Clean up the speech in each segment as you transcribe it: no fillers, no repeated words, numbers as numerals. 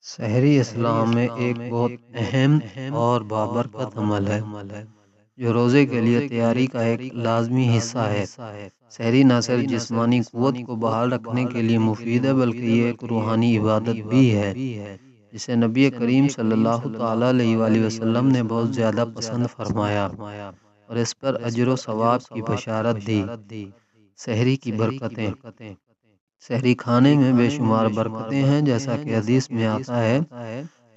سحری اسلام میں ایک بہت اہم اور بابرکت عمل ہے جو روزے کے لیے تیاری کا ایک لازمی حصہ ہے۔ سحری نہ صرف جسمانی قوت کو بحال رکھنے کے لیے مفید ہے بلکہ یہ ایک روحانی عبادت بھی ہے جسے نبی کریم صلی اللہ تعالیٰ علیہ وآلہ وسلم نے بہت زیادہ پسند فرمایا اور اس پر اجر و ثواب کی بشارت دی۔ سحری کی برکتیں۔ سحری کھانے میں بے شمار برکتیں ہیں، جیسا کہ حدیث میں آتا ہے۔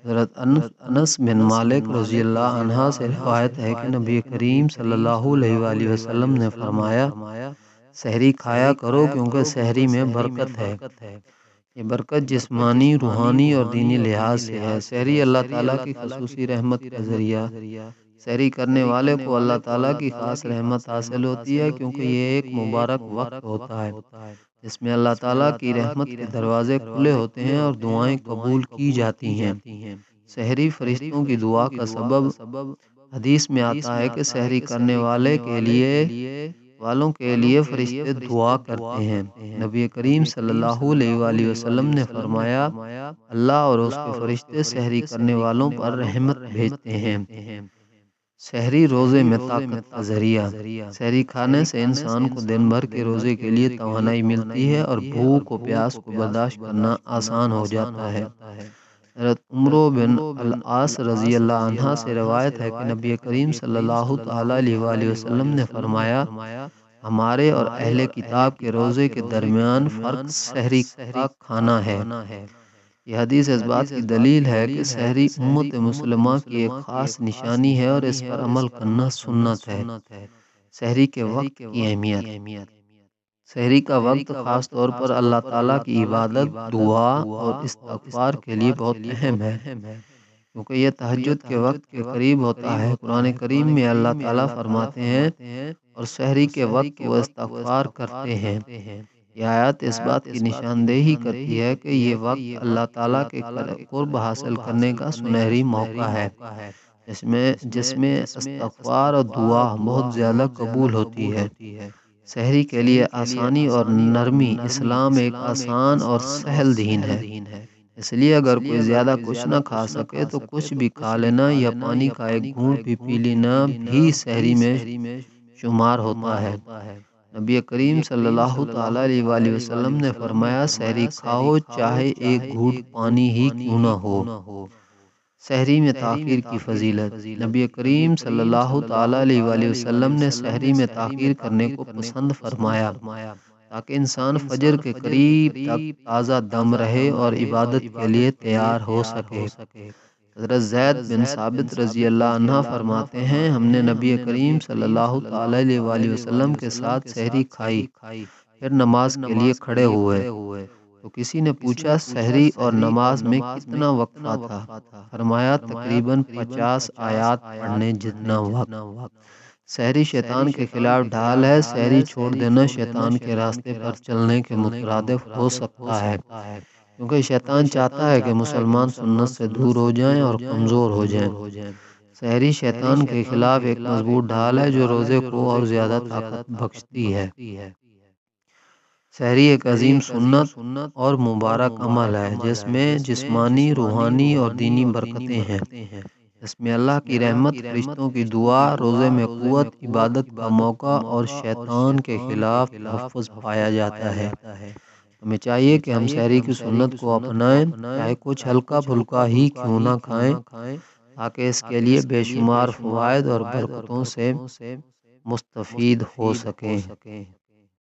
حضرت انس بن مالک رضی اللہ عنہ سے روایت ہے کہ نبی کریم صلی اللہ علیہ وآلہ وسلم نے فرمایا، سحری کھایا کرو کیونکہ سحری میں برکت ہے۔ یہ برکت جسمانی، روحانی اور دینی لحاظ سے ہے۔ سحری اللہ تعالیٰ کی خصوصی رحمت کا ذریعہ۔ سحری کرنے والے کو اللہ تعالیٰ کی خاص رحمت حاصل ہوتی ہے کیونکہ یہ ایک مبارک وقت ہوتا ہے جس میں اللہ تعالیٰ کی رحمت کے دروازے کھلے ہوتے ہیں اور دعائیں قبول کی جاتی ہیں۔ سحری فرشتوں کی دعا کا سبب۔ حدیث میں آتا ہے کہ سحری کرنے والوں کے لیے فرشتے دعا کرتے ہیں۔ نبی کریم صلی اللہ علیہ وآلہ وسلم نے فرمایا، اللہ اور اس کے فرشتے سحری کرنے والوں پر رحمت بھیجتے ہیں۔ سحری روزے میں طاقت کا ذریعہ۔ سحری کھانے سے انسان کو دن بھر کے روزے کے لیے توانائی ملتی ہے اور بھوک و پیاس کو برداشت کرنا آسان ہو جاتا ہے۔ حضرت عمر بن العاص رضی اللہ عنہ سے روایت ہے کہ نبی کریم صلی اللہ تعالیٰ علیہ وآلہ وسلم نے فرمایا، ہمارے اور اہل کتاب کے روزے کے درمیان فرق سحری کا کھانا ہے۔ یہ حدیث اس بات کی دلیل ہے کہ سحری امت مسلمہ کی ایک خاص نشانی ہے اور اس پر عمل کرنا سنت ہے۔ سحری کے وقت کی اہمیت۔ سحری کا وقت خاص طور پر اللہ تعالیٰ کی عبادت، دعا اور استغفار کے لیے بہت اہم ہے کیونکہ یہ تہجد کے وقت کے قریب ہوتا ہے۔ قرآن کریم میں اللہ تعالیٰ فرماتے ہیں، اور سحری کے وقت وہ استغفار کرتے ہیں۔ یہ آیت اس بات کی نشاندہی کرتی ہے کہ یہ وقت اللہ تعالیٰ کے قرب حاصل کرنے کا سنہری موقع ہے جس میں استغفار اور دعا بہت زیادہ قبول ہوتی ہے۔ سحری کے لیے آسانی اور نرمی۔ اسلام ایک آسان اور سہل دین ہے، اس لیے اگر کوئی زیادہ کچھ نہ کھا سکے تو کچھ بھی کھا لینا یا پانی کا ایک گھونٹ بھی پی لینا بھی سحری میں شمار ہوتا ہے۔ نبی کریم صلی اللہ تعالیٰ علیہ وآلہ وسلم نے فرمایا، سحری کھاؤ چاہے ایک گھونٹ پانی ہی کیوں نہ ہو۔ سحری میں تاخیر کی فضیلت۔ نبی کریم صلی اللہ تعالیٰ علیہ وآلہ وسلم نے سحری میں تاخیر کرنے کو پسند فرمایا تاکہ انسان فجر کے قریب تک تازہ دم رہے اور عبادت کے لیے تیار ہو سکے۔ حضرت زید بن ثابت رضی اللہ عنہ فرماتے ہیں، ہم نے نبی کریم صلی اللہ تعالیٰ علیہ وآلہ وسلم کے ساتھ سحری کھائی، پھر نماز کے لیے کھڑے ہوئے تو کسی نے پوچھا، سحری اور نماز میں کتنا وقفہ تھا؟ فرمایا، تقریباً 50 آیات پڑھنے جتنا وقت۔ سحری شیطان کے خلاف ڈھال ہے۔ سحری چھوڑ دینا شیطان کے راستے پر چلنے کے مترادف ہو سکتا ہے کیونکہ شیطان چاہتا ہے کہ مسلمان سنت سے دور ہو جائیں اور کمزور ہو جائیں۔ سحری شیطان کے خلاف ایک مضبوط ڈھال ہے جو روزے کو اور زیادہ طاقت بخشتی ہے۔ سحری ایک عظیم سنت اور مبارک عمل ہے جس میں جسمانی، روحانی اور دینی برکتیں ہیں۔ اس میں اللہ کی رحمت، فرشتوں کی دعا، روزے میں قوت، عبادت کا موقع اور شیطان کے خلاف تحفظ پایا جاتا ہے۔ ہمیں چاہیے کہ ہم سحری کی سنت کو اپنائیں، چاہے کچھ ہلکا پھلکا ہی کیوں نہ کھائیں، تاکہ اس کے لیے بے شمار فوائد اور برکتوں سے مستفید ہو سکیں۔